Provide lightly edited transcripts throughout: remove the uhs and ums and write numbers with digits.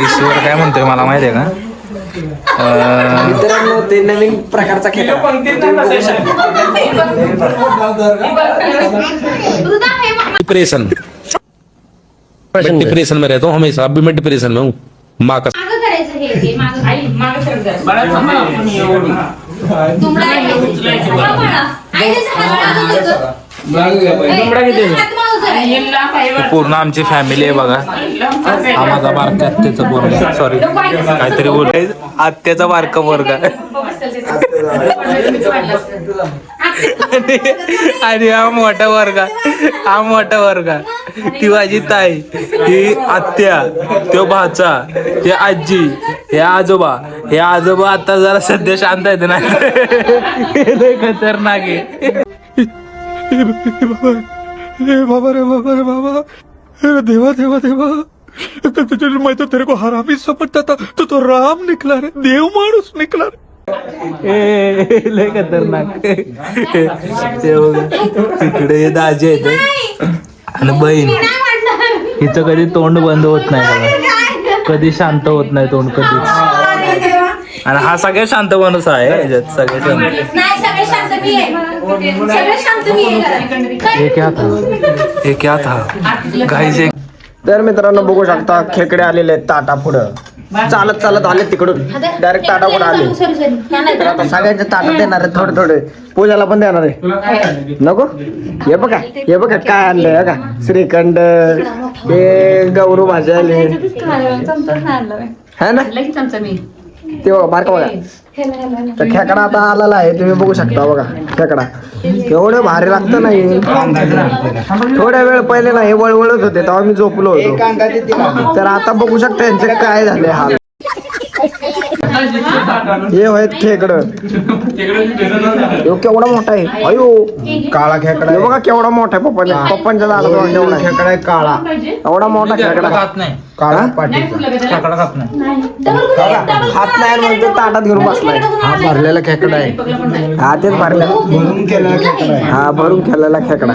ईश्वर काय म्हणतोय मला माहिती आहे का? मित्रांनो ते नवीन प्रकारचा खेळ डिप्रेशन डिप्रेशन में रहता हूँ हमेशा. अभी मैं डिप्रेशन में हूँ. माँ का पूर्ण आमची फॅमिली आहे बघा. हा माझा बारका आत्याचा पोरगा, सॉरी काहीतरी बोल, आत्याचा बारका पोरगा आणि हा मोठा वर्गा ती माझी ताई, ही आत्या, तो भाचा, ते आजी, हे आजोबा आता जरा सध्या शांत आहेत ना. खतरनाक आहे. बाबा रे बाबा, देवा मैं तो तेरे को हरामी समझता था, तो राम निकला रे, देव माणूस निकला रे. लय खतरनाक. तिकडे दाजी आहेत आणि बहीण, हिचं कधी तोंड बंद होत नाही बघा, कधी शांत होत नाही तोंड कधीच. आणि हा सगळ्यात शांत माणूस आहे ह्याच्यात, सगळ्यात शांत. हे क्या था गाईस. तर मित्रांनो बघू शकता खेकडे आलेले आहेत ताटा पुढं, चालत आले तिकडून डायरेक्ट ताटा पुढे आले. तर आता सगळ्यांच्या ताटात देणार आहे थोडे पूजाला पण देणार आहे. नको हे बघा काय आणलंय का, श्रीखंड, हे गौरू भाजी आली है ना, ते बघा बारका बघा. तर खेकडा आता आलेला आहे, तुम्ही बघू शकता बघा खेकडा एवढं भारी लागतं नाही. थोड्या वेळ पहिले ना हे वळवळत होते तेव्हा मी झोपलो होतो. तर आता बघू शकता यांचे काय झाले हाल. हे आहेत खेकड, केवढा मोठा आहे, अयो काळा खेकडा बघा केवढा मोठा आहे. पप्पांच्या झाडाचा केवढा खेकडा आहे, काळा, एवढा मोठा खेकडा. काळा खेकडा हात नाही म्हणतो ताटात घेऊन बसलाय. हा भरलेला खेकडा आहे, हा तेच भरलेला भरून केलेला खेकडा.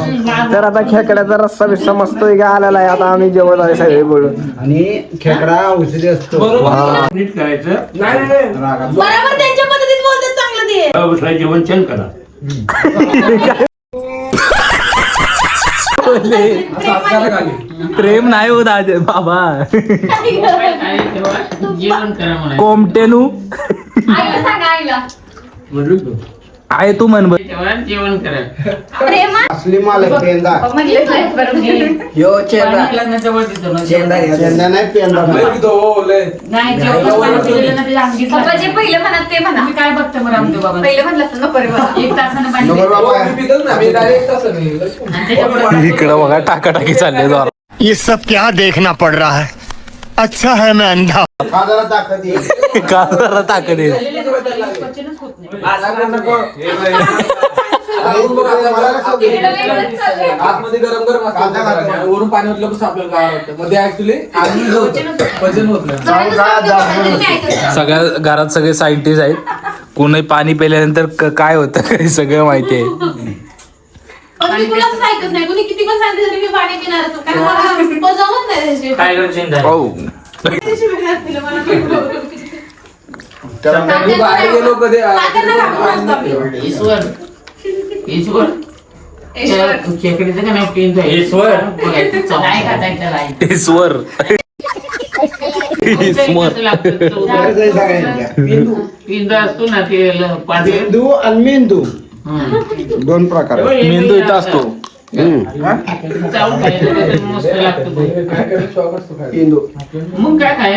तर आता खेकड्याचा रस्सा बिस्सा मस्त आलेला आहे. आता आम्ही जेवण आहे सगळे बोलून, आणि खेकडा औषधी असतो. बरोबर त्यांच्या पद्धतीत बोलतात, चांगलं ते जेवण छान करा. प्रेम नाही होत आज बाबा. कोमटेनू आहे तू म्हण जेवण करा. असली माल आहे पेंदा. यो चेंदा नाही पेंदा. पहिलं म्हणत ते म्हणा काय बघतो मग रामदेव बाबा पहिलं म्हणलं नको रे बाबा, एक तासानं इकडं बघा टाकाटाकी चालले जोरात. ये सब क्या देखना पड़ रहा है. अच्छा है मैं अंधा. का जरा ताकद आहे. आतमध्ये गरम वरून पाणी ओतलं कसं आपल्याला काय वाटतं, मध्ये ऍक्च्युली वजन होत नाही. सगळ्या घरात सगळे सायंटिस्ट आहेत, कोणी पाणी पिल्यानंतर काय होतं हे सगळं माहिती आहे. ऐकत नाही कोणी किती पण सांगितलं तरी मी पाणी पिणार होतो, कारण मला जमत नाही. बाहेर गेलो कधी ईश्वर खेकडीचं का नाव पेन पिंदा असतो ना ते मेंदू आणि मेंदू दोन प्रकार. मेंदू इथं असतो, मस्त लागतो. मेंदू मग काय खाय